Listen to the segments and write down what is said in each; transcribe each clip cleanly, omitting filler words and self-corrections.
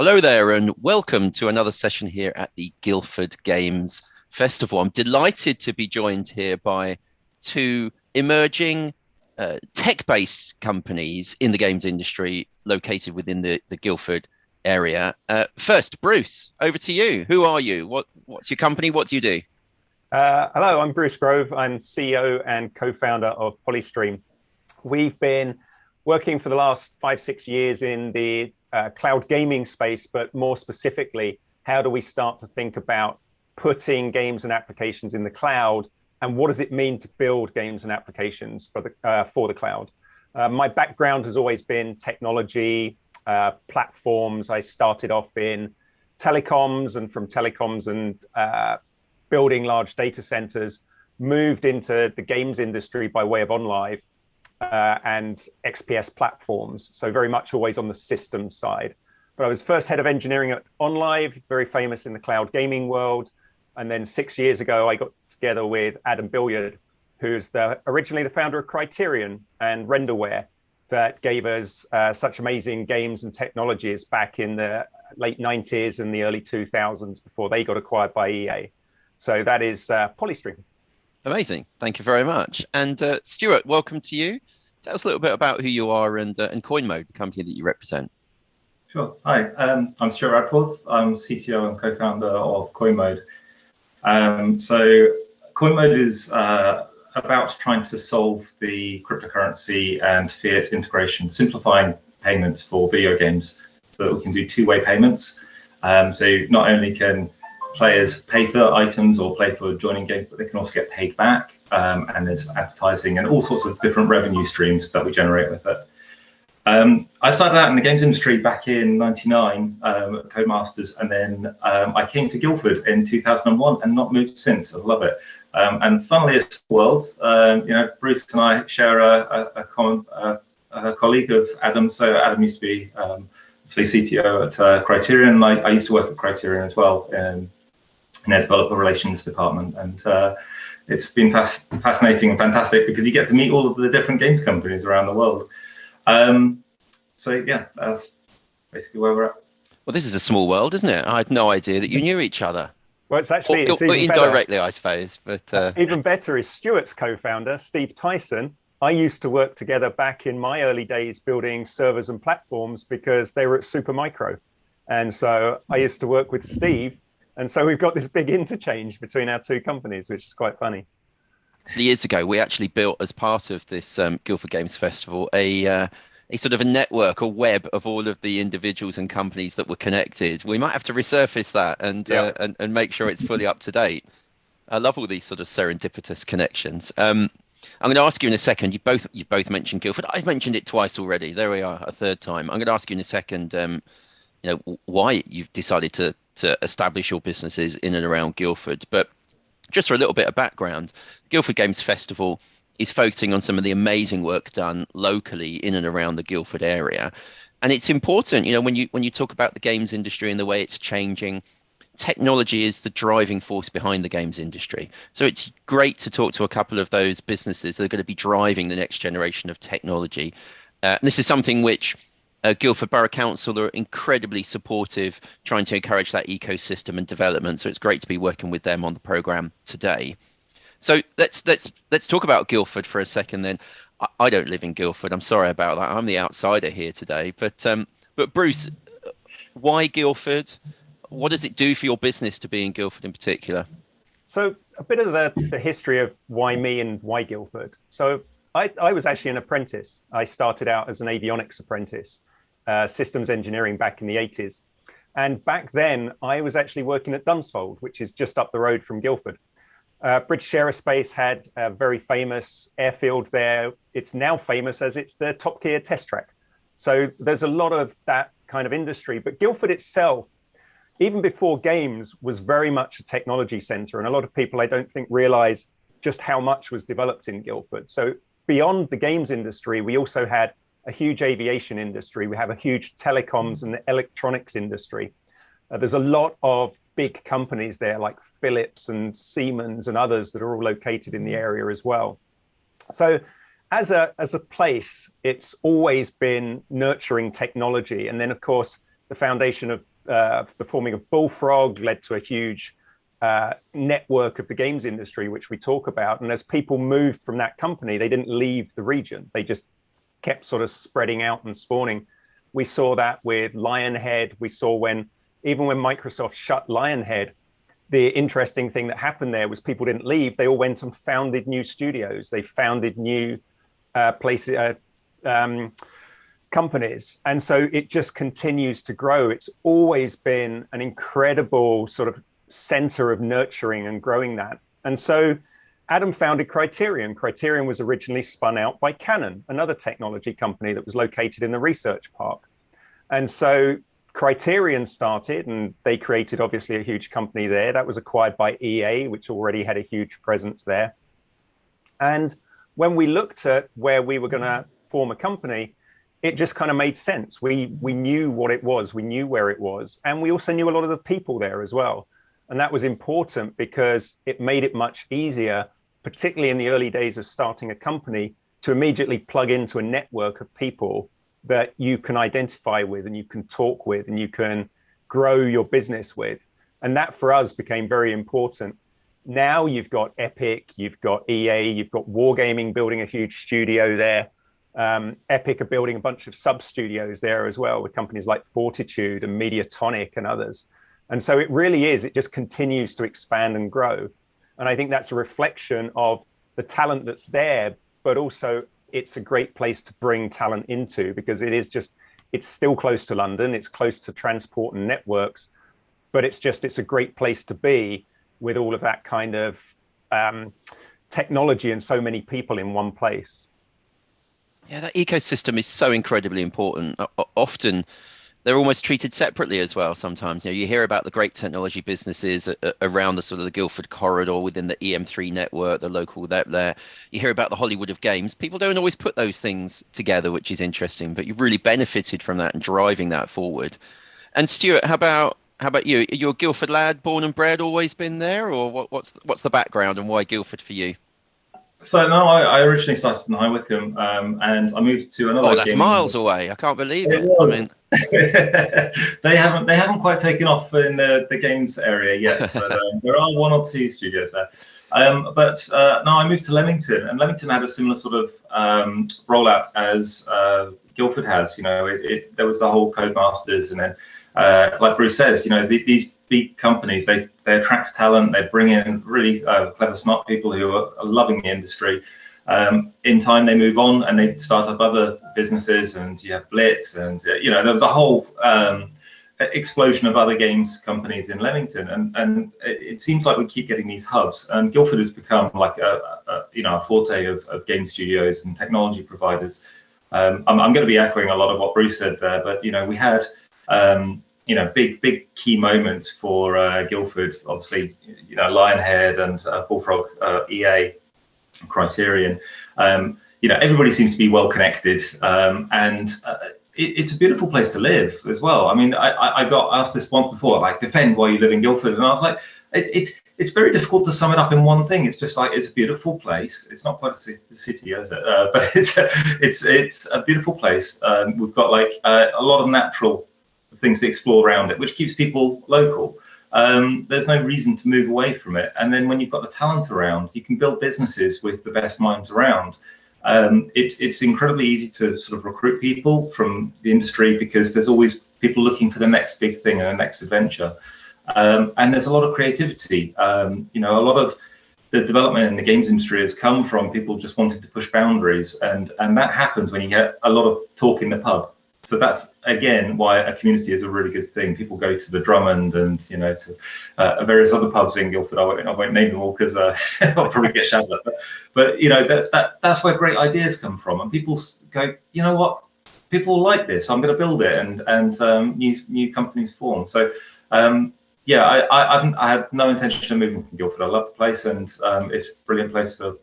Hello there, and welcome to another session here at the Guildford Games Festival. I'm delighted to be joined here by two emerging tech-based companies in the games industry located within the Guildford area. First, Bruce, over to you. Who are you? What's your company? What do you do? Hello, I'm Bruce Grove. I'm CEO and co-founder of Polystream. We've been working for the last 5-6 years in the cloud gaming space, but more specifically, how do we start to think about putting games and applications in the cloud, and what does it mean to build games and applications for the cloud? My background has always been technology, platforms. I started off in telecoms, and from telecoms and building large data centers, moved into the games industry by way of OnLive and XPS platforms. So very much always on the systems side. But I was first head of engineering at OnLive, very famous in the cloud gaming world. And then 6 years ago, I got together with Adam Billiard, who's originally the founder of Criterion and Renderware, that gave us such amazing games and technologies back in the late 90s and the early 2000s before they got acquired by EA. So that is Polystream. Amazing. Thank you very much. And Stuart, welcome to you. Tell us a little bit about who you are and Coinmode, the company that you represent. Sure. Hi, I'm Stuart Radforth. I'm CTO and co-founder of Coinmode. So Coinmode is about trying to solve the cryptocurrency and fiat integration, simplifying payments for video games so that we can do two-way payments. So not only can players pay for items or play for joining games, but they can also get paid back. And there's advertising and all sorts of different revenue streams that we generate with it. I started out in the games industry back in '99 at Codemasters, and then I came to Guildford in 2001 and not moved since. I love it. And funniest world, Bruce and I share a common colleague of Adam. So Adam used to be CTO at Criterion, and I used to work at Criterion as well in their developer relations department. And it's been fascinating and fantastic because you get to meet all of the different games companies around the world. So yeah, that's basically where we're at. Well, this is a small world, isn't it? I had no idea that you knew each other. Well, it's even indirectly, better. I suppose. But even better is Stuart's co-founder, Steve Tyson. I used to work together back in my early days building servers and platforms because they were at Supermicro. And so I used to work with Steve. And so we've got this big interchange between our two companies, which is quite funny. Years ago, we actually built, as part of this Guildford Games Festival, a sort of a network, a web of all of the individuals and companies that were connected. We might have to resurface that and make sure it's fully up to date. I love all these sort of serendipitous connections. I'm going to ask you in a second. You both mentioned Guildford. I've mentioned it twice already. There we are, a third time. I'm going to ask you in a second. Why you've decided to establish your businesses in and around Guildford. But just for a little bit of background, Guildford Games Festival is focusing on some of the amazing work done locally in and around the Guildford area. And it's important, when you talk about the games industry and the way it's changing, technology is the driving force behind the games industry. So it's great to talk to a couple of those businesses that are going to be driving the next generation of technology. And this is something which Guildford Borough Council are incredibly supportive, trying to encourage that ecosystem and development. So it's great to be working with them on the programme today. So let's talk about Guildford for a second then. I don't live in Guildford. I'm sorry about that. I'm the outsider here today. But Bruce, why Guildford? What does it do for your business to be in Guildford in particular? So a bit of the history of why me and why Guildford. So I was actually an apprentice. I started out as an avionics apprentice, systems engineering back in the 80s. And back then, I was actually working at Dunsfold, which is just up the road from Guildford. British Aerospace had a very famous airfield there. It's now famous as it's the Top Gear test track. So there's a lot of that kind of industry. But Guildford itself, even before games, was very much a technology center. And a lot of people, I don't think, realize just how much was developed in Guildford. So beyond the games industry, we also had a huge aviation industry. We have a huge telecoms and electronics industry. There's a lot of big companies there like Philips and Siemens and others that are all located in the area as well. So as a place, it's always been nurturing technology. And then, of course, the foundation of the forming of Bullfrog led to a huge network of the games industry, which we talk about. And as people moved from that company, they didn't leave the region. They just kept sort of spreading out and spawning. We saw that with Lionhead. We saw even when Microsoft shut Lionhead, the interesting thing that happened there was people didn't leave. They all went and founded new studios. They founded new places, companies. And so it just continues to grow. It's always been an incredible sort of center of nurturing and growing that. And so Adam founded Criterion. Criterion was originally spun out by Canon, another technology company that was located in the research park. And so Criterion started, and they created obviously a huge company there that was acquired by EA, which already had a huge presence there. And when we looked at where we were going to form a company, it just kind of made sense. We knew what it was, we knew where it was, and we also knew a lot of the people there as well. And that was important because it made it much easier, particularly in the early days of starting a company, to immediately plug into a network of people that you can identify with and you can talk with and you can grow your business with. And that for us became very important. Now you've got Epic, you've got EA, you've got Wargaming building a huge studio there. Epic are building a bunch of sub-studios there as well with companies like Fortitude and Mediatonic and others. And so it really is, it just continues to expand and grow. And I think that's a reflection of the talent that's there, but also it's a great place to bring talent into, because it's still close to London, it's close to transport and networks, but it's a great place to be with all of that kind of technology and so many people in one place. Yeah, that ecosystem is so incredibly important. Often they're almost treated separately as well. Sometimes, you hear about the great technology businesses around the sort of the Guildford corridor within the EM3 network, the local there. You hear about the Hollywood of games. People don't always put those things together, which is interesting. But you've really benefited from that and driving that forward. And Stuart, how about you? You're a Guildford lad, born and bred, always been there, or what's the background and why Guildford for you? So no, I originally started in High Wycombe, and I moved to another. Oh, that's miles away! I can't believe it. Was. I mean, they haven't quite taken off in the games area yet, but there are one or two studios there. But no, I moved to Leamington, and Leamington had a similar sort of rollout as Guildford has. There was the whole Codemasters, and then like Bruce says, these big companies, they attract talent, they bring in really clever, smart people who are loving the industry. In time, they move on and they start up other businesses, and you have Blitz, and there was a whole explosion of other games companies in Leamington, and it seems like we keep getting these hubs. And Guildford has become like a forte of game studios and technology providers. I'm going to be echoing a lot of what Bruce said there, but we had big key moments for Guildford. Obviously, Lionhead and Bullfrog, EA, Criterion. Everybody seems to be well connected, and it's a beautiful place to live as well. I mean, I got asked this once before, like, defend why you live in Guildford, and I was like, it's very difficult to sum it up in one thing. It's just like, it's a beautiful place. It's not quite a city, is it? But it's a beautiful place. We've got like a lot of natural things to explore around it, which keeps people local. There's no reason to move away from it. And then when you've got the talent around, you can build businesses with the best minds around. It's incredibly easy to sort of recruit people from the industry, because there's always people looking for the next big thing and the next adventure. And there's a lot of creativity. A lot of the development in the games industry has come from people just wanting to push boundaries, and that happens when you get a lot of talk in the pub. So that's, again, why a community is a really good thing. People go to the Drummond and, to various other pubs in Guildford. I won't name them all because I'll probably get shouted at. But that's where great ideas come from. And people go, you know what? People like this. I'm going to build it, and new companies form. So, I have no intention of moving from Guildford. I love the place, and it's a brilliant place for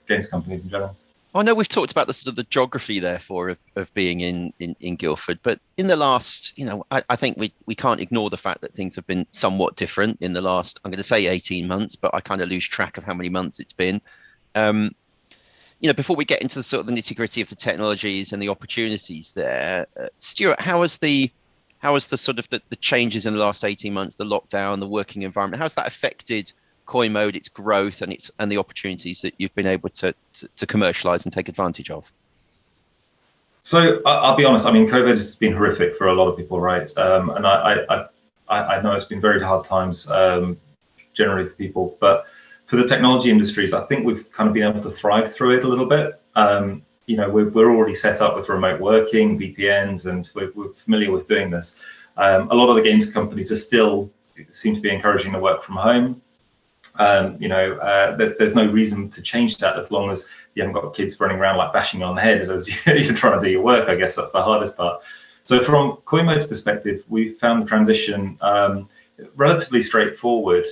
games companies in general. I know we've talked about the sort of the geography, therefore, of being in Guildford, but in the last, I think we can't ignore the fact that things have been somewhat different in the last, I'm going to say 18 months, but I kind of lose track of how many months it's been. Before we get into the sort of the nitty gritty of the technologies and the opportunities there, Stuart, how has the how has the sort of the changes in the last 18 months, the lockdown, the working environment, how's that affected Coinmode, its growth, and the opportunities that you've been able to commercialize and take advantage of? So I'll be honest. I mean, COVID has been horrific for a lot of people, right? And I know it's been very hard times generally for people, but for the technology industries, I think we've kind of been able to thrive through it a little bit. You know, we're already set up with remote working, VPNs, and we're familiar with doing this. A lot of the games companies are still seem to be encouraging the work from home. You know, there's no reason to change that as long as you haven't got kids running around like bashing you on the head as you're trying to do your work. I guess that's the hardest part. So from Coinmode's perspective, we found the transition relatively straightforward.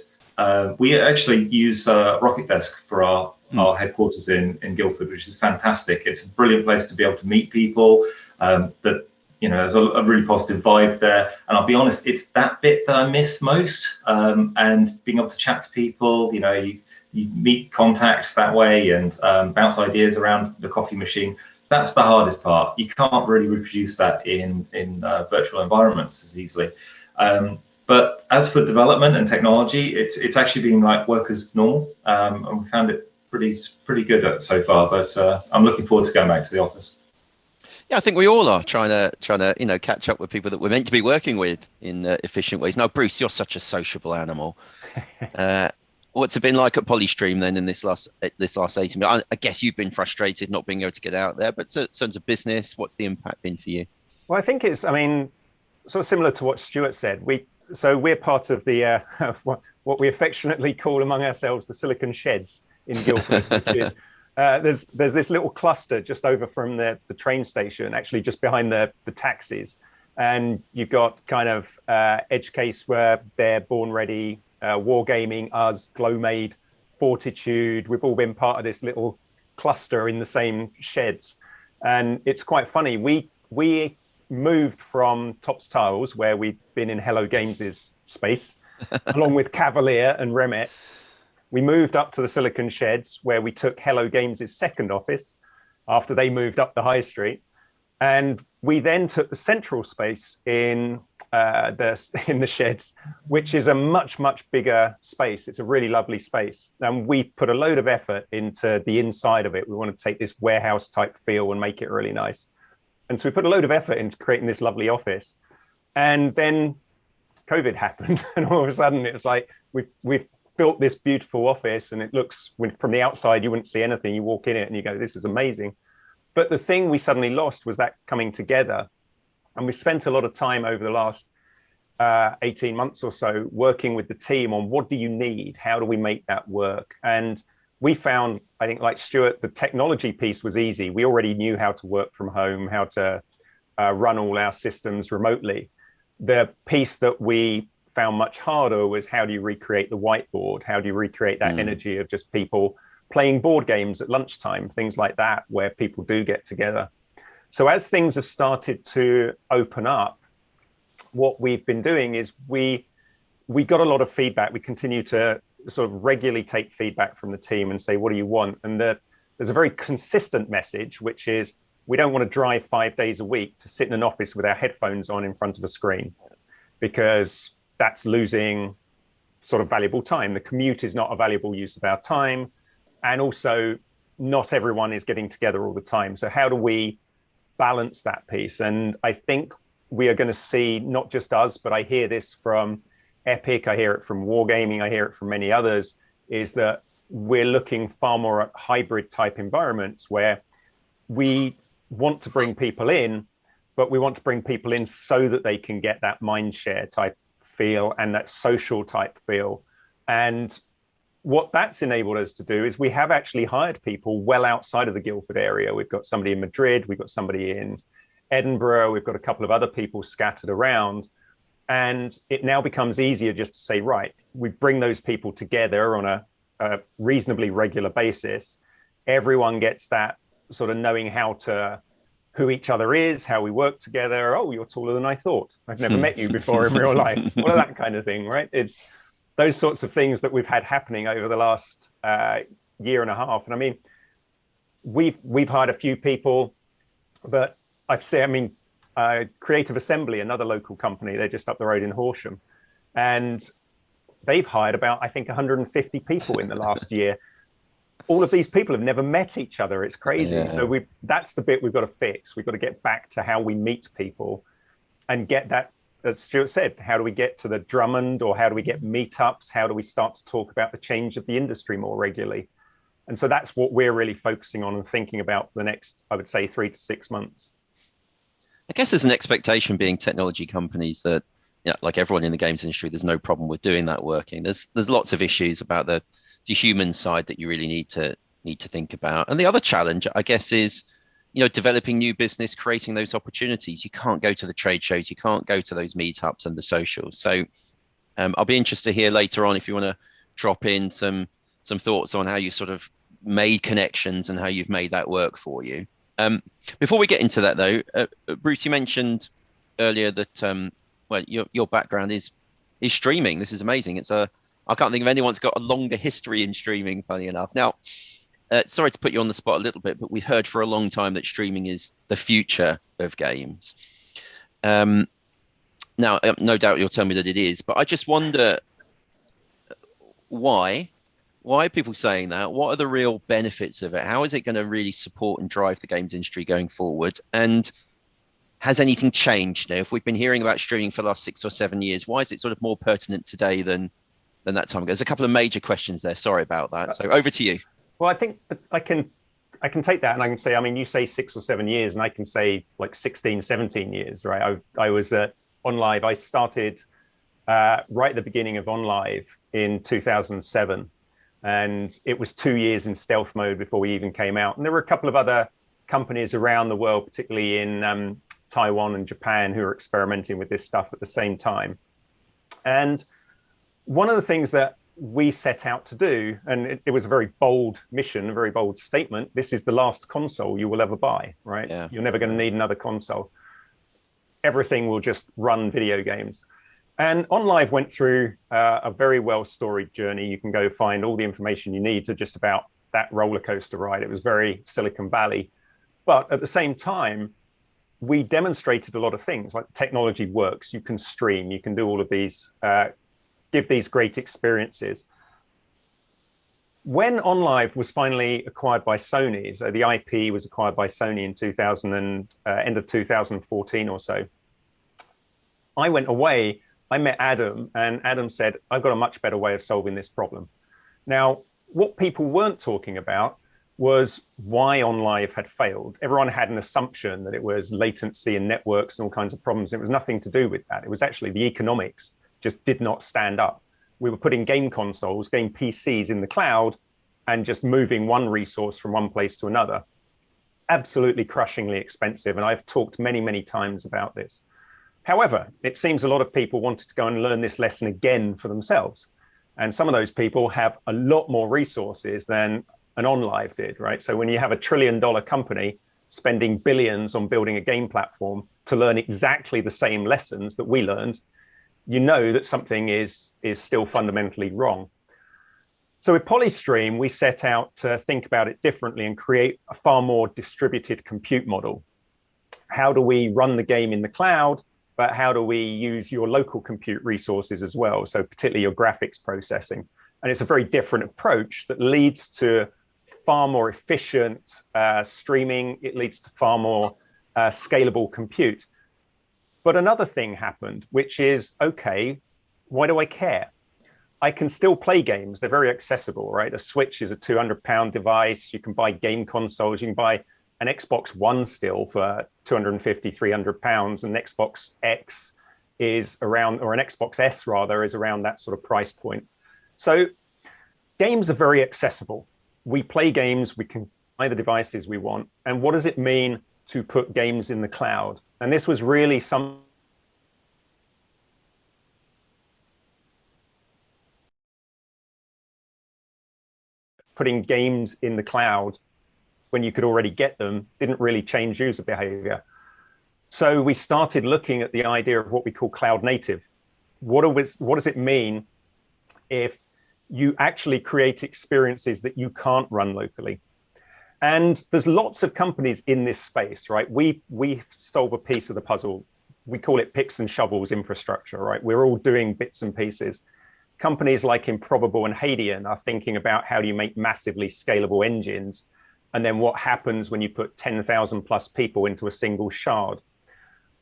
We actually use Rocket Desk for our headquarters in Guildford, which is fantastic. It's a brilliant place to be able to meet people. That, you know, there's a really positive vibe there. And I'll be honest, it's that bit that I miss most. And being able to chat to people, you know, you meet contacts that way and bounce ideas around the coffee machine. That's the hardest part. You can't really reproduce that in virtual environments as easily. But as for development and technology, it's actually been like work as normal, and we found it pretty good so far. But I'm looking forward to going back to the office. Yeah, I think we all are trying to you know, catch up with people that we're meant to be working with in efficient ways. Now, Bruce, you're such a sociable animal. What's it been like at Polystream then in this last 18 months? I guess you've been frustrated not being able to get out there, but in terms of business, what's the impact been for you? Well, I think it's, I mean, sort of similar to what Stuart said. We're part of the what we affectionately call among ourselves the Silicon Sheds in Guildford, which is there's this little cluster just over from the train station, actually just behind the taxis, and you've got kind of Edge Case, where they're Born Ready, Wargaming, us, Glowmade, Fortitude. We've all been part of this little cluster in the same sheds, and it's quite funny. We moved from Tops Tiles, where we'd been in Hello Games' space, along with Cavalier and Remet. We moved up to the Silicon Sheds, where we took Hello Games' second office after they moved up the high street. And we then took the central space in the sheds, which is a much bigger space. It's a really lovely space. And we put a load of effort into the inside of it. We want to take this warehouse type feel and make it really nice. And so we put a load of effort into creating this lovely office. And then COVID happened. And all of a sudden it was like, we've built this beautiful office, and it looks, from the outside, you wouldn't see anything. You walk in it and you go, this is amazing. But the thing we suddenly lost was that coming together. And we spent a lot of time over the last 18 months or so working with the team on what do you need? How do we make that work? And we found, I think, like Stuart, the technology piece was easy. We already knew how to work from home, how to run all our systems remotely. The piece that we found much harder was, how do you recreate the whiteboard? How do you recreate that energy of just people playing board games at lunchtime, things like that, where people do get together. So as things have started to open up, what we've been doing is we got a lot of feedback. We continue to sort of regularly take feedback from the team and say, what do you want? And there's a very consistent message, which is, we don't want to drive 5 days a week to sit in an office with our headphones on in front of a screen, because that's losing sort of valuable time. The commute is not a valuable use of our time. And also, not everyone is getting together all the time. So how do we balance that piece? And I think we are going to see, not just us, but I hear this from Epic, I hear it from Wargaming, I hear it from many others, is that we're looking far more at hybrid type environments, where we want to bring people in, but we want to bring people in so that they can get that mind share type feel and that social type feel. And what that's enabled us to do is, we have actually hired people well outside of the Guildford area. We've got somebody in Madrid, we've got somebody in Edinburgh, we've got a couple of other people scattered around. And it now becomes easier just to say, right, we bring those people together on a reasonably regular basis. Everyone gets that sort of knowing who each other is, how we work together. Oh, you're taller than I thought. I've never met you before in real life. All of that kind of thing, right? It's those sorts of things that we've had happening over the last year and a half. And I mean, we've hired a few people, but Creative Assembly, another local company, they're just up the road in Horsham, and they've hired about, I think, 150 people in the last year. All of these people have never met each other. It's crazy. Yeah. So that's the bit we've got to fix. We've got to get back to how we meet people and get that, as Stuart said, how do we get to the Drummond, or how do we get meetups? How do we start to talk about the change of the industry more regularly? And so that's what we're really focusing on and thinking about for the next, I would say, 3 to 6 months. I guess there's an expectation being technology companies that, like everyone in the games industry, there's no problem with doing that working. There's lots of issues about the human side that you really need to think about. And the other challenge, I guess, is developing new business, creating those opportunities. You can't go to the trade shows, you can't go to those meetups and the socials. So I'll be interested to hear later on if you want to drop in some thoughts on how you sort of made connections and how you've made that work for you. Before we get into that, though, Bruce, you mentioned earlier that your background is streaming. This is amazing. I can't think of anyone that's got a longer history in streaming, funny enough. Now, sorry to put you on the spot a little bit, but we've heard for a long time that streaming is the future of games. Now, no doubt you'll tell me that it is, but I just wonder why are people saying that? What are the real benefits of it? How is it going to really support and drive the games industry going forward? And has anything changed? Now, if we've been hearing about streaming for the last 6 or 7 years, why is it sort of more pertinent today than that time ago? There's a couple of major questions there. Sorry about that. So over to you. Well, I think I can take that and I can say, I mean, you say 6 or 7 years, and I can say like 16, 17 years, right? I was at OnLive. I started right at the beginning of OnLive in 2007. And it was 2 years in stealth mode before we even came out. And there were a couple of other companies around the world, particularly in Taiwan and Japan, who are experimenting with this stuff at the same time. And one of the things that we set out to do, and it was a very bold mission, a very bold statement, this is the last console you will ever buy, right? Yeah. You're never going to need another console. Everything will just run video games. And OnLive went through a very well-storied journey. You can go find all the information you need to just about that roller coaster ride. It was very Silicon Valley. But at the same time, we demonstrated a lot of things, like the technology works. You can stream, you can do all of these, give these great experiences. When OnLive was finally acquired by Sony, so the IP was acquired by Sony in end of 2014 or so, I went away. I met Adam, and Adam said, I've got a much better way of solving this problem. Now, what people weren't talking about was why OnLive had failed. Everyone had an assumption that it was latency and networks and all kinds of problems. It was nothing to do with that. It was actually the economics just did not stand up. We were putting game consoles, game PCs in the cloud, and just moving one resource from one place to another. Absolutely crushingly expensive. And I've talked many, many times about this. However, it seems a lot of people wanted to go and learn this lesson again for themselves. And some of those people have a lot more resources than an OnLive did, right? So when you have $1 trillion company spending billions on building a game platform to learn exactly the same lessons that we learned, you know that something is still fundamentally wrong. So with Polystream, we set out to think about it differently and create a far more distributed compute model. How do we run the game in the cloud? But how do we use your local compute resources as well? So particularly your graphics processing. And it's a very different approach that leads to far more efficient streaming. It leads to far more scalable compute. But another thing happened, which is, okay, why do I care? I can still play games. They're very accessible, right? A Switch is a £200 device. You can buy game consoles. You can buy an Xbox One still for £250, £300, and an Xbox X is around, or an Xbox S rather, is around that sort of price point. So games are very accessible. We play games, we can buy the devices we want. And what does it mean to put games in the cloud? And this was really putting games in the cloud when you could already get them didn't really change user behavior. So we started looking at the idea of what we call cloud native. What does it mean if you actually create experiences that you can't run locally? And there's lots of companies in this space, right? We solve a piece of the puzzle. We call it picks and shovels infrastructure, right? We're all doing bits and pieces. Companies like Improbable and Hadean are thinking about how do you make massively scalable engines, and then what happens when you put 10,000 plus people into a single shard.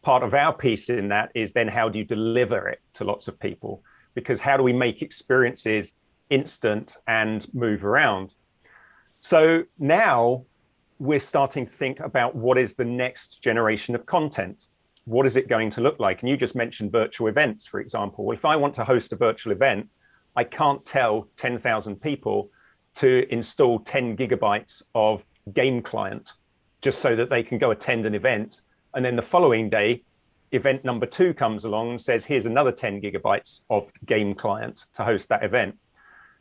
Part of our piece in that is then how do you deliver it to lots of people? Because how do we make experiences instant and move around? So now we're starting to think about what is the next generation of content. What is it going to look like? And you just mentioned virtual events, for example. Well, if I want to host a virtual event, I can't tell 10,000 people to install 10 gigabytes of game client just so that they can go attend an event. And then the following day, event number 2 comes along and says, here's another 10 gigabytes of game client to host that event.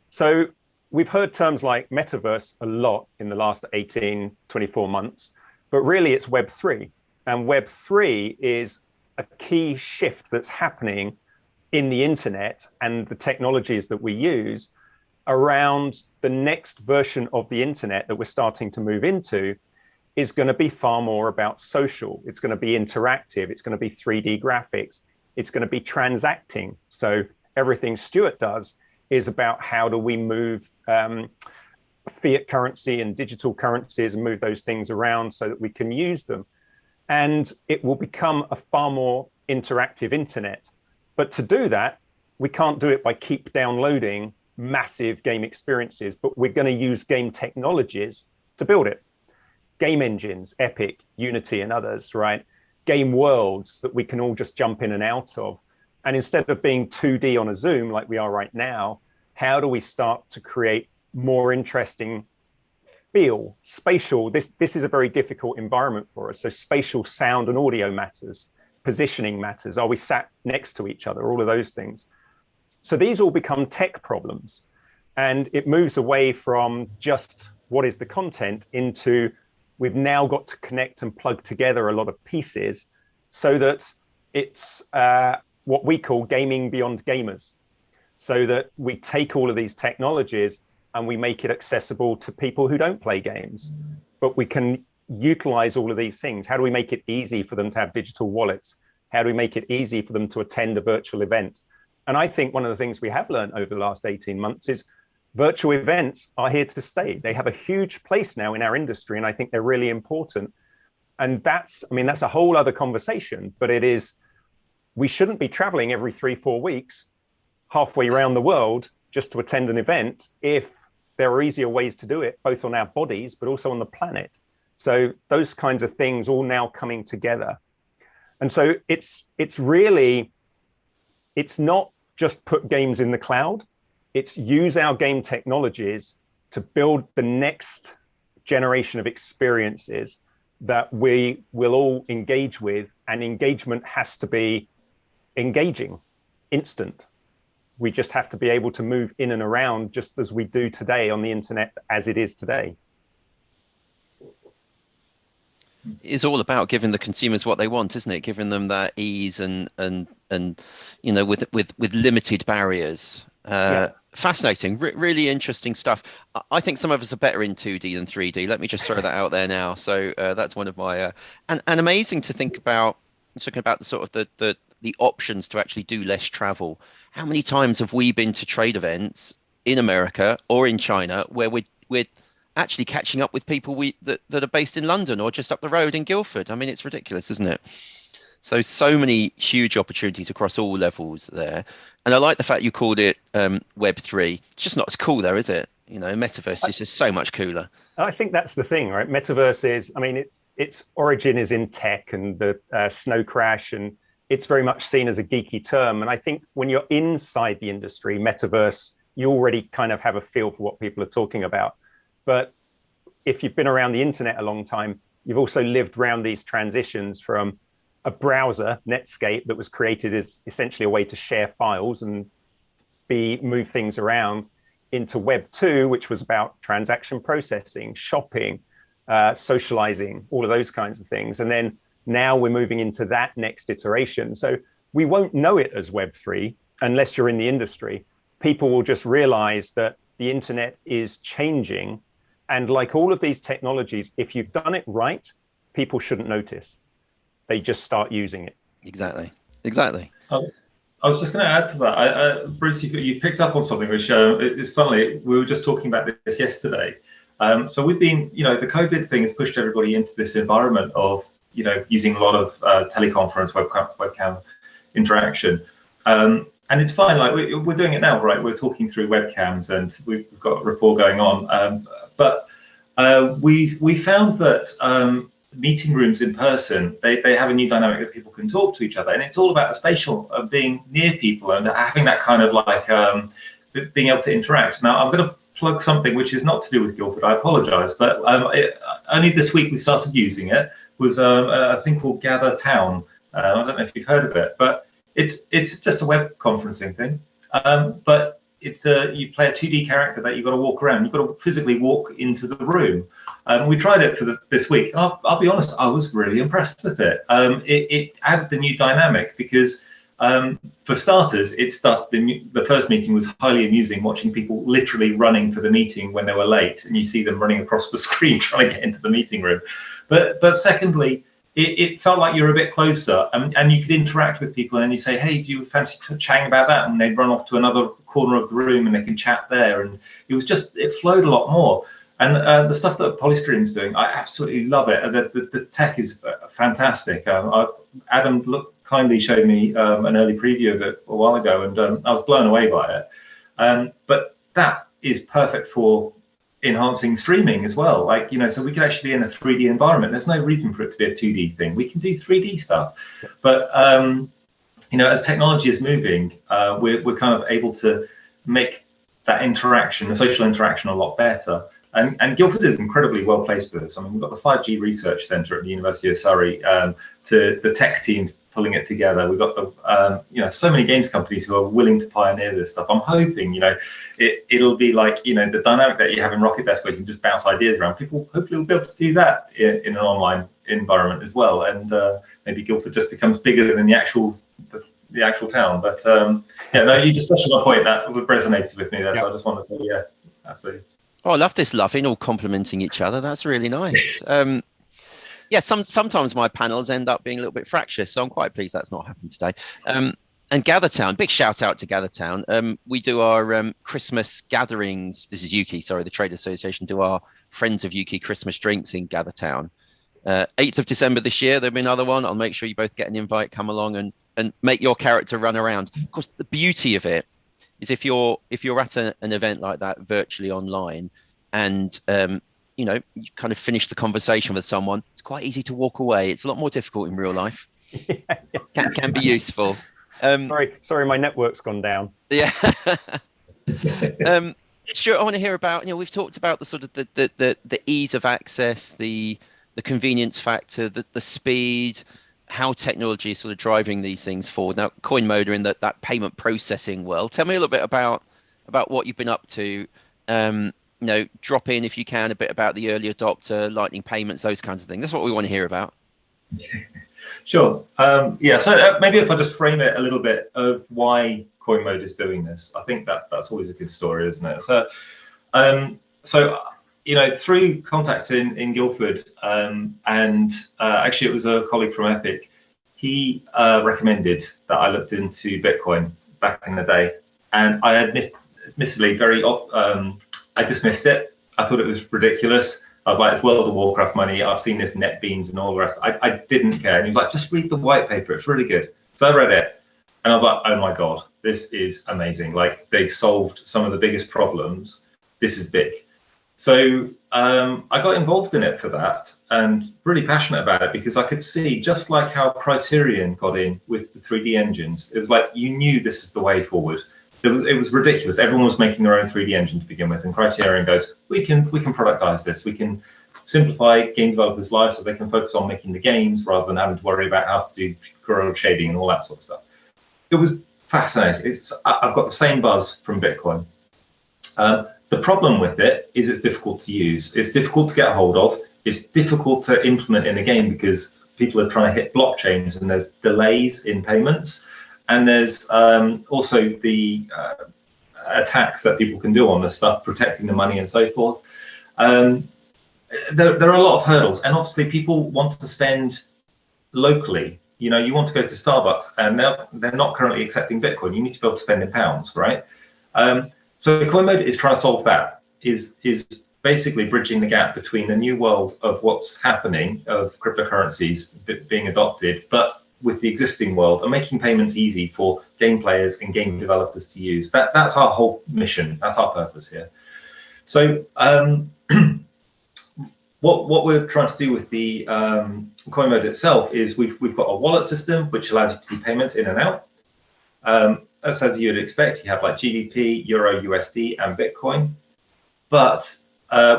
So we've heard terms like metaverse a lot in the last 18, 24 months, but really it's Web3. And Web3 is a key shift that's happening in the internet and the technologies that we use around the next version of the internet that we're starting to move into is going to be far more about social. It's going to be interactive. It's going to be 3D graphics. It's going to be transacting. So everything Stuart does is about how do we move fiat currency and digital currencies and move those things around so that we can use them. And it will become a far more interactive internet. But to do that, we can't do it by keep downloading massive game experiences, but we're going to use game technologies to build it. Game engines, Epic, Unity, and others, right? Game worlds that we can all just jump in and out of. And instead of being 2D on a Zoom like we are right now, how do we start to create more interesting feel, spatial? This is a very difficult environment for us. So spatial sound and audio matters, positioning matters. Are we sat next to each other? All of those things. So these all become tech problems. And it moves away from just what is the content into we've now got to connect and plug together a lot of pieces so that it's what we call gaming beyond gamers. So that we take all of these technologies and we make it accessible to people who don't play games, but we can utilize all of these things. How do we make it easy for them to have digital wallets? How do we make it easy for them to attend a virtual event? And I think one of the things we have learned over the last 18 months is virtual events are here to stay. They have a huge place now in our industry, and I think they're really important. And that's a whole other conversation, but it is, we shouldn't be traveling every 3-4 weeks, halfway around the world just to attend an event if there are easier ways to do it, both on our bodies, but also on the planet. So those kinds of things all now coming together. And so it's not just put games in the cloud, it's use our game technologies to build the next generation of experiences that we will all engage with, and engagement has to be engaging, instant. We just have to be able to move in and around just as we do today on the internet as it is today. It's all about giving the consumers what they want, isn't it? Giving them that ease and you know, with limited barriers. Yeah. Fascinating, really interesting stuff. I think some of us are better in 2D than 3D. Let me just throw that out there now. So that's one of my and amazing to think about. Talking about the sort of the options to actually do less travel. How many times have we been to trade events in America or in China where we're actually catching up with people that are based in London or just up the road in Guildford? I mean, it's ridiculous, isn't it? So many huge opportunities across all levels there. And I like the fact you called it Web3. It's just not as cool though, is it? You know, metaverse is just so much cooler. I think that's the thing, right? Metaverse is, I mean, its origin is in tech and the snow crash, and it's very much seen as a geeky term. And I think when you're inside the industry, metaverse, you already kind of have a feel for what people are talking about. But if you've been around the internet a long time, you've also lived around these transitions from a browser, Netscape, that was created as essentially a way to share files and move things around, into Web 2, which was about transaction processing, shopping, socializing, all of those kinds of things. And then now we're moving into that next iteration. So we won't know it as Web 3 unless you're in the industry. People will just realize that the internet is changing And like all of these technologies, if you've done it right, people shouldn't notice. They just start using it. Exactly. I was just going to add to that. Bruce, you picked up on something which is funny. We were just talking about this yesterday. So we've been, the COVID thing has pushed everybody into this environment of, using a lot of teleconference, webcam interaction. And it's fine. Like we're doing it now, right? We're talking through webcams and we've got rapport going on. But we found that meeting rooms in person, they have a new dynamic that people can talk to each other, and it's all about the spatial of being near people and having that kind of like being able to interact. Now I'm going to plug something which is not to do with Guildford. I apologise, but only this week we started using it. Was a thing called Gather Town. I don't know if you've heard of it, but it's just a web conferencing thing. But it's you play a 2D character that you've got to walk around. You've got to physically walk into the room. We tried it for this week. I'll be honest, I was really impressed with it. It added the new dynamic because, for starters, the first meeting was highly amusing, watching people literally running for the meeting when they were late, and you see them running across the screen trying to get into the meeting room. But secondly, it felt like you're a bit closer, and you could interact with people, and you say, hey, do you fancy chatting about that? And they'd run off to another corner of the room and they can chat there. And it flowed a lot more. And the stuff that Polystream's doing, I absolutely love it. The tech is fantastic. Adam kindly showed me an early preview of it a while ago, and I was blown away by it. But that is perfect for enhancing streaming as well. Like, so we could actually be in a 3D environment. There's no reason for it to be a 2D thing. We can do 3D stuff. But, as technology is moving, we're kind of able to make that interaction, the social interaction, a lot better. And Guildford is incredibly well placed for this. I mean, we've got the 5G Research Centre at the University of Surrey, to the tech teams pulling it together. We've got the, so many games companies who are willing to pioneer this stuff. I'm hoping, it'll be like, the dynamic that you have in Rocket Desk where you can just bounce ideas around. People hopefully will be able to do that in an online environment as well. And maybe Guildford just becomes bigger than the actual town. But you just touched on a point that resonated with me there. Yeah. So I just want to say, yeah, absolutely. Oh, I love this loving, all complementing each other. That's really nice. Sometimes my panels end up being a little bit fractious, so I'm quite pleased that's not happened today. And Gathertown, big shout out to Gathertown. We do our Christmas gatherings. This is Yuki, sorry, the trade association do our Friends of Yuki Christmas drinks in Gathertown. 8th of December this year, there'll be another one. I'll make sure you both get an invite, come along and make your character run around. Of course, the beauty of it is if you're at an event like that virtually online, and you kind of finish the conversation with someone, it's quite easy to walk away. It's a lot more difficult in real life. Can be useful. Sorry, my network's gone down. Yeah. Sure, I want to hear about. We've talked about the sort of the ease of access, the convenience factor, the speed, how technology is sort of driving these things forward. Now, Coinmode are in that payment processing world. Tell me a little bit about what you've been up to. Drop in, if you can, a bit about the early adopter, lightning payments, those kinds of things. That's what we want to hear about. Sure. So maybe if I just frame it a little bit of why Coinmode is doing this, I think that's always a good story, isn't it? So, through contacts in Guildford, and actually it was a colleague from Epic, he recommended that I looked into Bitcoin back in the day, and I admittedly I dismissed it. I thought it was ridiculous. I was like, it's World of Warcraft money. I've seen this net beans and all the rest. I didn't care. And he was like, just read the white paper. It's really good. So I read it and I was like, oh my God, this is amazing. Like, they've solved some of the biggest problems. This is big. So I got involved in it for that and really passionate about it because I could see, just like how Criterion got in with the 3D engines, it was like, you knew this is the way forward. It was ridiculous. Everyone was making their own 3D engine to begin with, and Criterion goes, we can productize this. We can simplify game developers' lives so they can focus on making the games rather than having to worry about how to do corrode shading and all that sort of stuff. It was fascinating. I've got the same buzz from Bitcoin. The problem with it is it's difficult to use. It's difficult to get a hold of. It's difficult to implement in a game because people are trying to hit blockchains and there's delays in payments. And there's also the attacks that people can do on this stuff, protecting the money and so forth. There are a lot of hurdles, and obviously people want to spend locally. You know, you want to go to Starbucks, and they're not currently accepting Bitcoin. You need to be able to spend in pounds, right? So Coinmode is trying to solve that. Is basically bridging the gap between the new world of what's happening of cryptocurrencies being adopted, but with the existing world, and making payments easy for game players and game developers to use. That's our whole mission. That's our purpose here. So what we're trying to do with the Coinmode itself is we've got a wallet system which allows you to do payments in and out. As you'd expect, you have like GBP, Euro, USD, and Bitcoin. But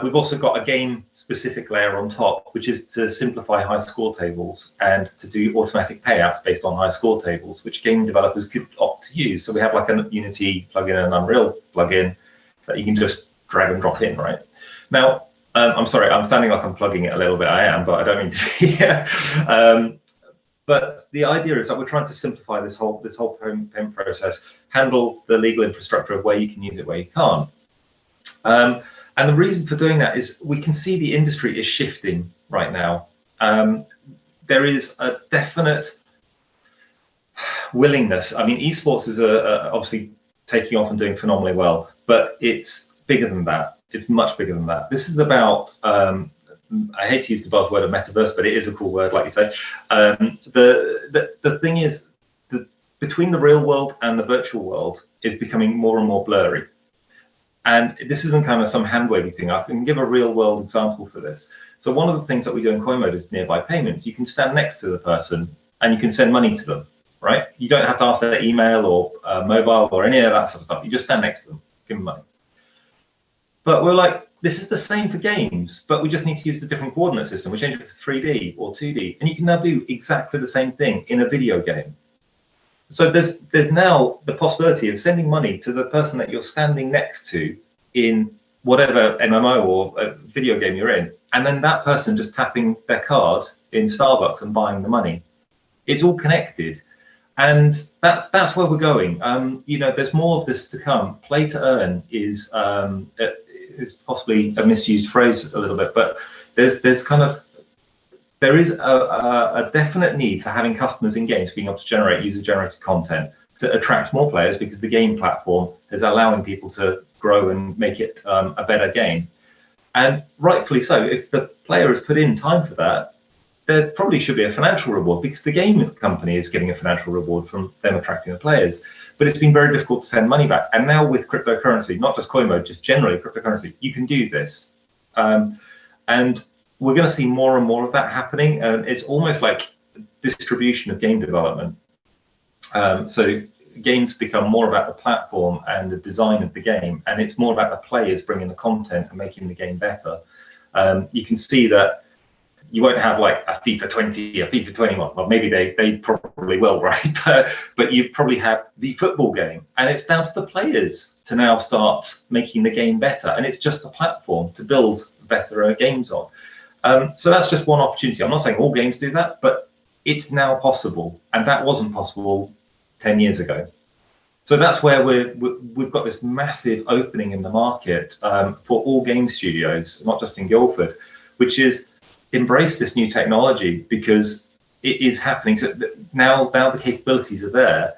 we've also got a game-specific layer on top, which is to simplify high score tables and to do automatic payouts based on high score tables, which game developers could opt to use. So we have like a Unity plugin and an Unreal plugin that you can just drag and drop in, right? Now, I'm sorry, I'm sounding like I'm plugging it a little bit. I am, but I don't mean to be. But the idea is that we're trying to simplify this whole payment process, handle the legal infrastructure of where you can use it, where you can't. And the reason for doing that is we can see the industry is shifting right now. There is a definite willingness. I mean, esports is obviously taking off and doing phenomenally well, but it's bigger than that. It's much bigger than that. This is about, I hate to use the buzzword of metaverse, but it is a cool word, like you say. The thing is, between the real world and the virtual world is becoming more and more blurry. And this isn't kind of some hand-wavy thing. I can give a real-world example for this. So one of the things that we do in Coinmode is nearby payments. You can stand next to the person and you can send money to them, right? You don't have to ask their email or mobile or any of that sort of stuff. You just stand next to them, give them money. But we're like, this is the same for games, but we just need to use the different coordinate system. We change it to 3D or 2D, and you can now do exactly the same thing in a video game. So there's now the possibility of sending money to the person that you're standing next to in whatever MMO or video game you're in, and then that person just tapping their card in Starbucks and buying the money. It's all connected, and that's where we're going. You know, there's more of this to come. Play to earn is possibly a misused phrase a little bit, but there is a definite need for having customers in games being able to generate user-generated content to attract more players, because the game platform is allowing people to grow and make it a better game. And rightfully so. If the player has put in time for that, there probably should be a financial reward, because the game company is getting a financial reward from them attracting the players. But it's been very difficult to send money back. And now with cryptocurrency, not just Coinmode, just generally cryptocurrency, you can do this. And we're going to see more and more of that happening. It's almost like distribution of game development. So games become more about the platform and the design of the game, and it's more about the players bringing the content and making the game better. You can see that you won't have like a FIFA 20, a FIFA 21. Well, maybe they probably will, right? But you probably have the football game, and it's down to the players to now start making the game better. And it's just a platform to build better games on. So that's just one opportunity. I'm not saying all games do that, but it's now possible, and that wasn't possible 10 years ago. So that's where we've got this massive opening in the market for all game studios, not just in Guildford, which is embrace this new technology, because it is happening. So now the capabilities are there.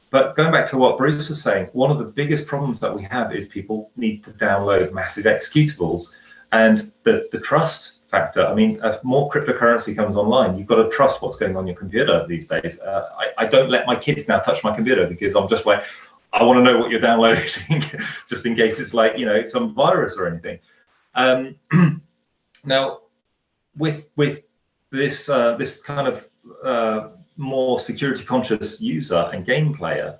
But going back to what Bruce was saying, one of the biggest problems that we have is people need to download massive executables. And the trust factor, I mean, as more cryptocurrency comes online, you've got to trust what's going on your computer these days. I don't let my kids now touch my computer, because I'm just like, I want to know what you're downloading, just in case it's like, you know, some virus or anything. Now, with this this kind of more security conscious user and game player,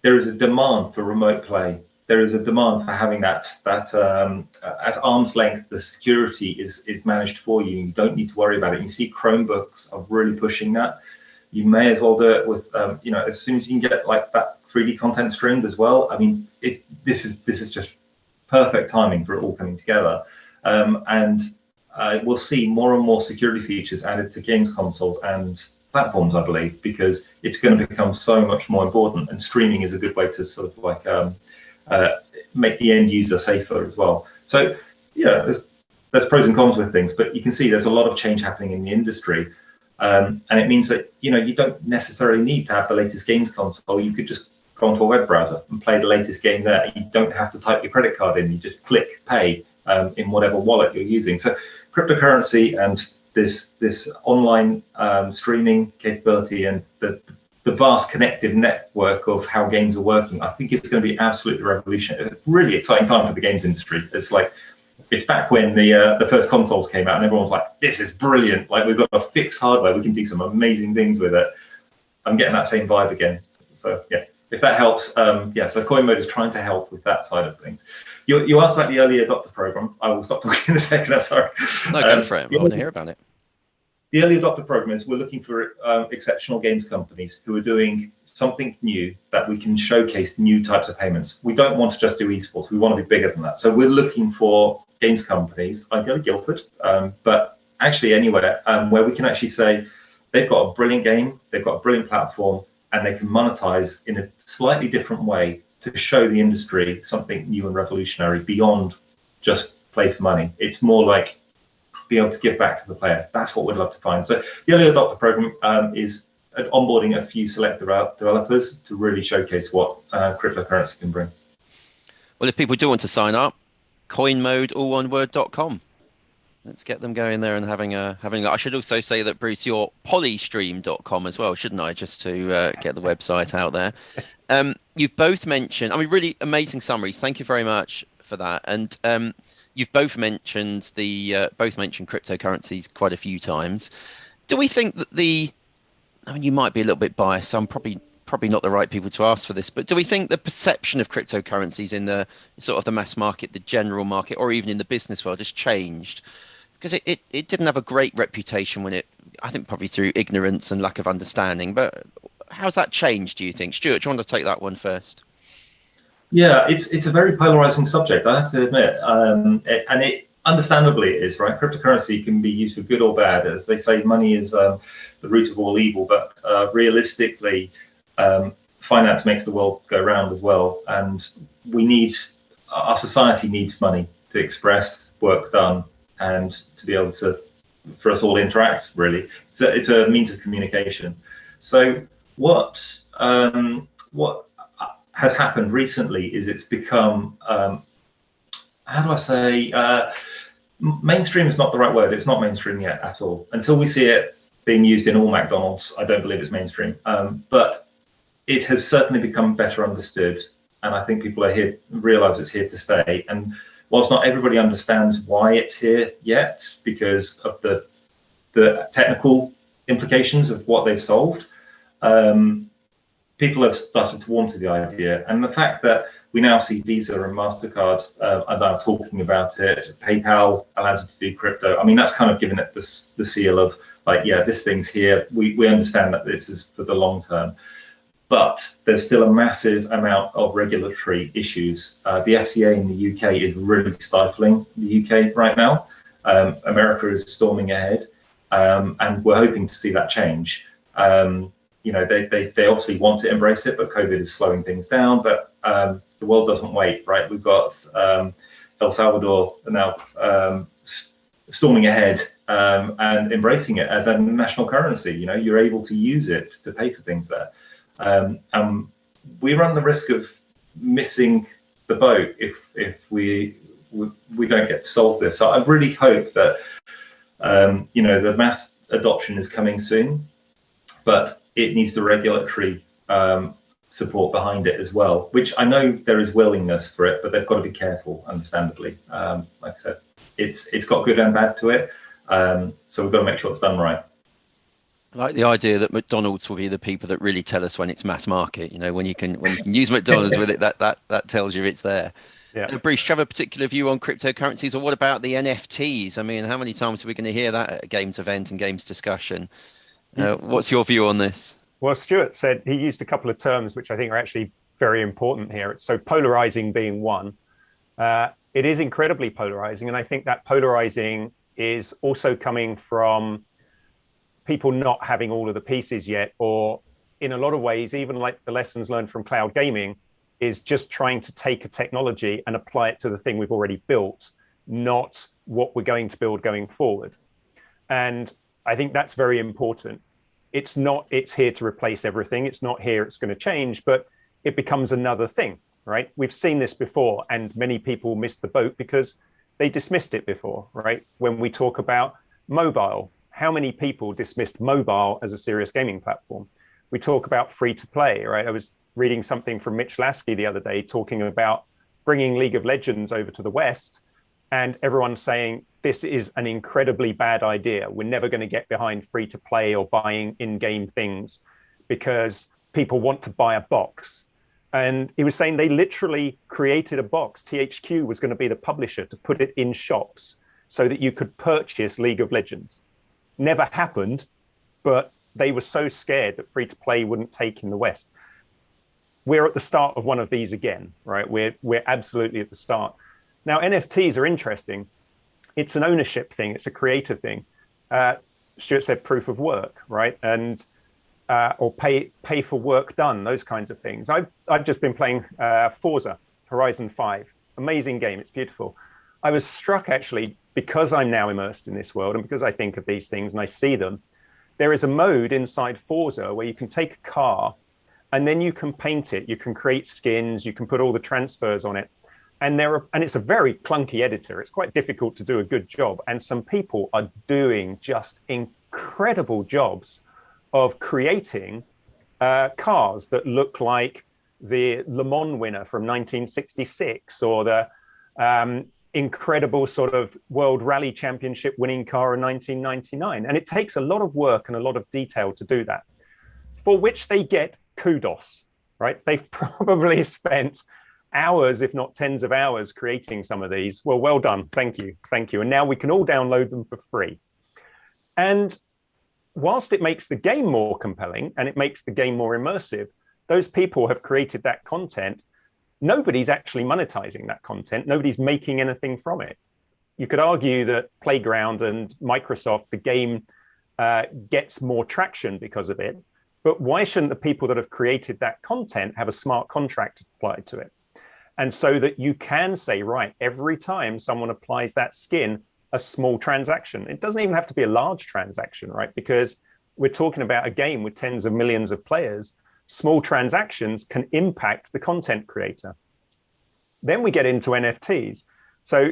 there is a demand for remote play. There is a demand for having that at arm's length. The security is managed for you. You don't need to worry about it. You see Chromebooks are really pushing that. You may as well do it with you know, as soon as you can get like that 3D content streamed as well. I mean, this is just perfect timing for it all coming together. And we'll see more and more security features added to games consoles and platforms, I believe, because it's going to become so much more important. And streaming is a good way to sort of like make the end user safer as well. So there's pros and cons with things, but you can see there's a lot of change happening in the industry. And it means that, you don't necessarily need to have the latest games console. You could just go onto a web browser and play the latest game there. You don't have to type your credit card in. You just click pay in whatever wallet you're using. So cryptocurrency and this online streaming capability and the vast connected network of how games are working, I think it's going to be absolutely revolutionary. A really exciting time for the games industry. It's back when the first consoles came out and everyone was like, this is brilliant. Like, we've got a fixed hardware. We can do some amazing things with it. I'm getting that same vibe again. So yeah, if that helps, so Coinmode is trying to help with that side of things. You asked about the early adopter program. I will stop talking in a second. I'm sorry. No, go for it. I want to hear about it. The early adopter program is we're looking for exceptional games companies who are doing something new that we can showcase new types of payments. We don't want to just do esports. We want to be bigger than that. So we're looking for games companies, ideally Guildford, but actually anywhere where we can actually say they've got a brilliant game, they've got a brilliant platform, and they can monetize in a slightly different way to show the industry something new and revolutionary beyond just play for money. It's more like be able to give back to the player. That's what we'd love to find. So the early adopter program is onboarding a few select developers to really showcase what cryptocurrency can bring. Well, if people do want to sign up, Coinmode, all one word.com. Let's get them going there and having a. I should also say that, Bruce, you're polystream.com as well, shouldn't I? Just to get the website out there. You've both mentioned, really amazing summaries. Thank you very much for that. And you've both mentioned cryptocurrencies quite a few times. Do we think that you might be a little bit biased, so I'm probably not the right people to ask for this, but do we think the perception of cryptocurrencies in the sort of the mass market, the general market, or even in the business world has changed? Because it didn't have a great reputation I think probably through ignorance and lack of understanding, but how's that changed, do you think? Stuart, do you want to take that one first? Yeah, it's a very polarizing subject, I have to admit, and it understandably it is, right? Cryptocurrency can be used for good or bad. As they say, money is the root of all evil, but realistically, finance makes the world go round as well, and our society needs money to express work done and to be able for us all to interact, really. So it's a means of communication. So what has happened recently is it's become, mainstream is not the right word. It's not mainstream yet at all. Until we see it being used in all McDonald's, I don't believe it's mainstream. But it has certainly become better understood, and I think people realize it's here to stay. And whilst not everybody understands why it's here yet, because of the technical implications of what they've solved, people have started to warm to the idea. And the fact that we now see Visa and MasterCard are now talking about it, PayPal allows you to do crypto. That's kind of given it the seal of like, yeah, this thing's here. We understand that this is for the long term. But there's still a massive amount of regulatory issues. The FCA in the UK is really stifling the UK right now. America is storming ahead, and we're hoping to see that change. They obviously want to embrace it, but COVID is slowing things down. But the world doesn't wait, right? We've got El Salvador now storming ahead and embracing it as a national currency. You're able to use it to pay for things there. We run the risk of missing the boat if we don't get to solve this. So I really hope that the mass adoption is coming soon, but it needs the regulatory support behind it as well, which I know there is willingness for it, but they've got to be careful, understandably. Like I said, it's got good and bad to it, so we've got to make sure it's done right. I like the idea that McDonald's will be the people that really tell us when it's mass market. When you can use McDonald's with it, that tells you it's there. Yeah. Bruce, do you have a particular view on cryptocurrencies, or what about the NFTs? How many times are we going to hear that at a games event and games discussion? What's your view on this? Well, Stuart said he used a couple of terms which I think are actually very important here. So polarizing being one. It is incredibly polarizing, and I think that polarizing is also coming from people not having all of the pieces yet, or in a lot of ways, even like the lessons learned from cloud gaming, is just trying to take a technology and apply it to the thing we've already built not what we're going to build going forward. And I think that's very important. It's not, it's here to replace everything. It's not here, it's going to change, but it becomes another thing, right? We've seen this before, and many people missed the boat because they dismissed it before, right? When we talk about mobile, how many people dismissed mobile as a serious gaming platform? We talk about free to play, right? I was reading something from Mitch Lasky the other day talking about bringing League of Legends over to the West, and everyone's saying this is an incredibly bad idea. We're never going to get behind free to play or buying in-game things because people want to buy a box. And he was saying they literally created a box. THQ was going to be the publisher to put it in shops so that you could purchase League of Legends. Never happened, but they were so scared that free to play wouldn't take in the West. We're at the start of one of these again, right? We're absolutely at the start. Now, NFTs are interesting. It's an ownership thing. It's a creator thing. Stuart said proof of work, right? And or pay for work done, those kinds of things. I've just been playing Forza Horizon 5. Amazing game. It's beautiful. I was struck actually, because I'm now immersed in this world and because I think of these things and I see them, there is a mode inside Forza where you can take a car and then you can paint it. You can create skins. You can put all the transfers on it. And it's a very clunky editor. It's quite difficult to do a good job. And some people are doing just incredible jobs of creating cars that look like the Le Mans winner from 1966 or the incredible sort of World Rally Championship winning car in 1999. And it takes a lot of work and a lot of detail to do that, for which they get kudos, right? They've probably spent hours, if not tens of hours, creating some of these. Well done. Thank you. Thank you. And now we can all download them for free. And whilst it makes the game more compelling and it makes the game more immersive, those people have created that content. Nobody's actually monetizing that content. Nobody's making anything from it. You could argue that Playground and Microsoft, the game gets more traction because of it. But why shouldn't the people that have created that content have a smart contract applied to it? And so that you can say, right, every time someone applies that skin, a small transaction. It doesn't even have to be a large transaction, right? Because we're talking about a game with tens of millions of players. Small transactions can impact the content creator. Then we get into NFTs. So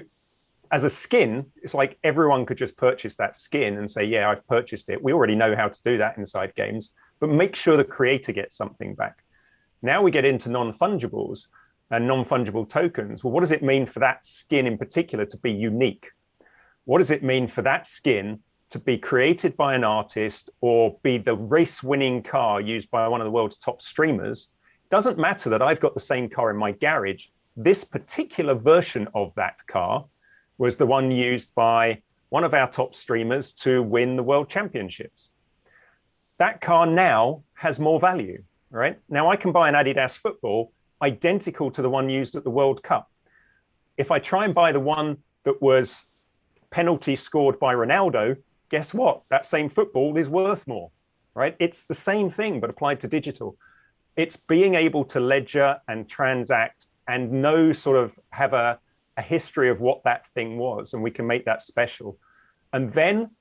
as a skin, it's like everyone could just purchase that skin and say, yeah, I've purchased it. We already know how to do that inside games, but make sure the creator gets something back. Now we get into non-fungibles and non-fungible tokens. Well, what does it mean for that skin in particular to be unique? What does it mean for that skin to be created by an artist or be the race-winning car used by one of the world's top streamers? Doesn't matter that I've got the same car in my garage. This particular version of that car was the one used by one of our top streamers to win the world championships. That car now has more value, right? Now I can buy an Adidas football identical to the one used at the World Cup. If I try and buy the one that was penalty scored by Ronaldo, guess what? That same football is worth more, right? It's the same thing, but applied to digital. It's being able to ledger and transact and know, sort of have a history of what that thing was, and we can make that special. And then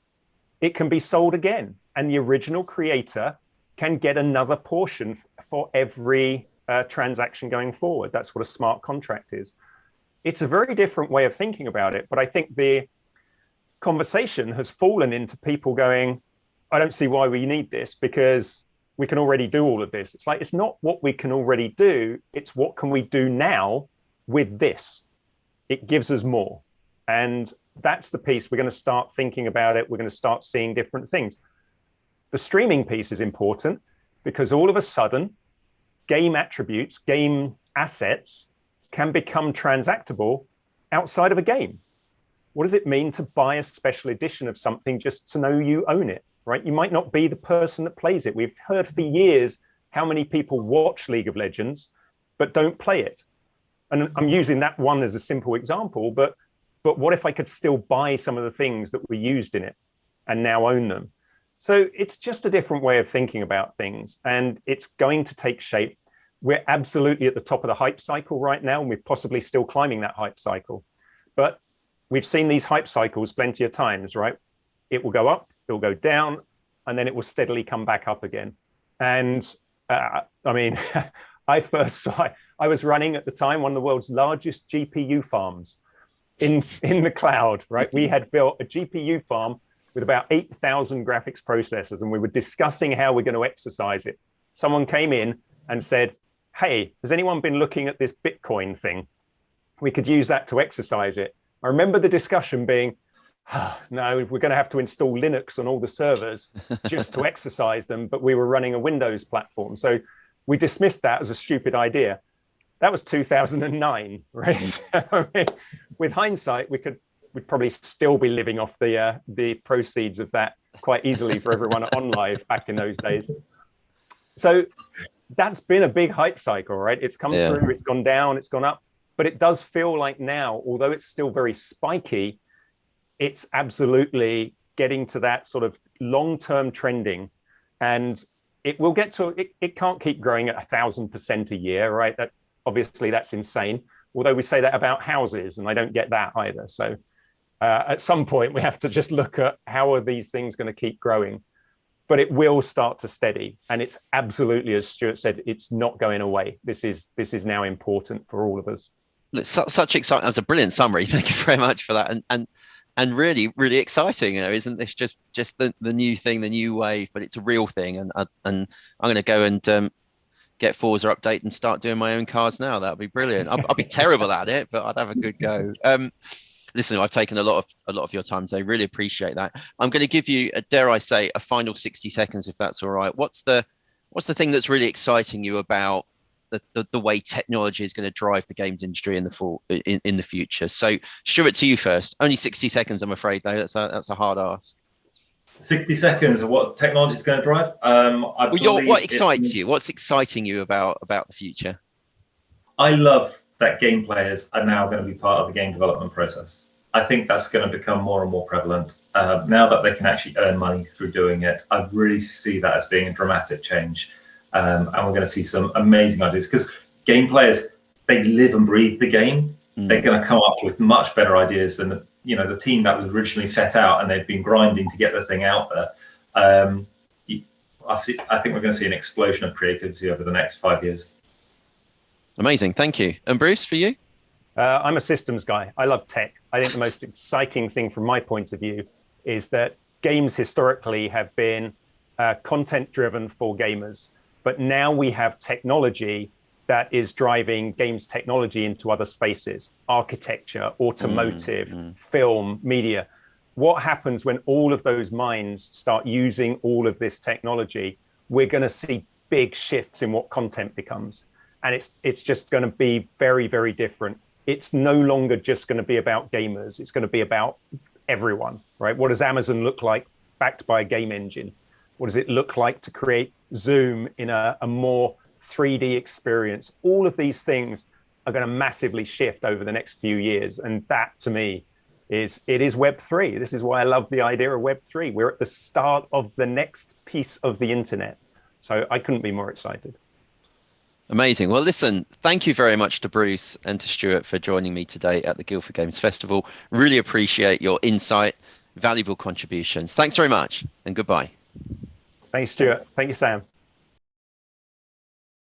it can be sold again, and the original creator can get another portion for every transaction going forward. That's what a smart contract is. It's a very different way of thinking about it, but I think the conversation has fallen into people going, I don't see why we need this because we can already do all of this. It's like, it's not what we can already do. It's what can we do now with this? It gives us more. And that's the piece. We're going to start thinking about it. We're going to start seeing different things. The streaming piece is important because all of a sudden, game attributes, game assets can become transactable outside of a game. What does it mean to buy a special edition of something just to know you own it, right? You might not be the person that plays it. We've heard for years how many people watch League of Legends, but don't play it. And I'm using that one as a simple example, but what if I could still buy some of the things that were used in it and now own them? So it's just a different way of thinking about things, and it's going to take shape. We're absolutely at the top of the hype cycle right now, and we're possibly still climbing that hype cycle. But we've seen these hype cycles plenty of times, right? It will go up, it will go down, and then it will steadily come back up again. And I mean, I was running at the time one of the world's largest GPU farms in the cloud, right? We had built a GPU farm with about 8,000 graphics processors, and we were discussing how we're going to exercise it. Someone came in and said, hey, has anyone been looking at this Bitcoin thing? We could use that to exercise it. I remember the discussion being, no, we're going to have to install Linux on all the servers just to exercise them, but we were running a Windows platform. So we dismissed that as a stupid idea. That was 2009, right? I mean, with hindsight, we'd probably still be living off the proceeds of that quite easily for everyone at OnLive back in those days. So that's been a big hype cycle, right? It's come through, it's gone down, it's gone up, but it does feel like now, although it's still very spiky, it's absolutely getting to that sort of long-term trending, and it will get to, it can't keep growing at 1,000% a year, right? That obviously that's insane. Although we say that about houses, and I don't get that either. So at some point we have to just look at how are these things going to keep growing, but it will start to steady. And it's absolutely, as Stuart said, it's not going away. This is now important for all of us. It's such exciting. That was a brilliant summary. Thank you very much for that. And really, really exciting. You know, isn't this just the new thing, the new wave? But it's a real thing. And I'm going to go and get Forza update and start doing my own cars now. That would be brilliant. I'll be terrible at it, but I'd have a good go. Listen, I've taken a lot of your time today. Really appreciate that. I'm going to give you, dare I say, a final 60 seconds, if that's all right. What's the thing that's really exciting you about the way technology is going to drive the games industry in the future? So, Stuart, to you first. Only 60 seconds, I'm afraid, though. That's a hard ask. 60 seconds of what technology is going to drive? What excites you? What's exciting you about the future? I love that game players are now going to be part of the game development process. I think that's going to become more and more prevalent. Now that they can actually earn money through doing it, I really see that as being a dramatic change. And we're going to see some amazing ideas, because game players, they live and breathe the game. They're going to come up with much better ideas than the team that was originally set out, and they've been grinding to get the thing out there. I think we're going to see an explosion of creativity over the next 5 years. Amazing, thank you. And Bruce, for you? I'm a systems guy. I love tech. I think the most exciting thing from my point of view is that games historically have been content driven for gamers, but now we have technology that is driving games technology into other spaces: architecture, automotive, film, media. What happens when all of those minds start using all of this technology? We're going to see big shifts in what content becomes. And it's just going to be very, very different. It's no longer just going to be about gamers. It's going to be about everyone, right? What does Amazon look like backed by a game engine? What does it look like to create Zoom in a more 3D experience? All of these things are going to massively shift over the next few years. And that, to me, is Web3. This is why I love the idea of Web3. We're at the start of the next piece of the internet. So I couldn't be more excited. Amazing. Well, listen, thank you very much to Bruce and to Stuart for joining me today at the Guildford Games Festival. Really appreciate your insight, valuable contributions. Thanks very much, and goodbye. Thanks, Stuart. Thank you, Sam.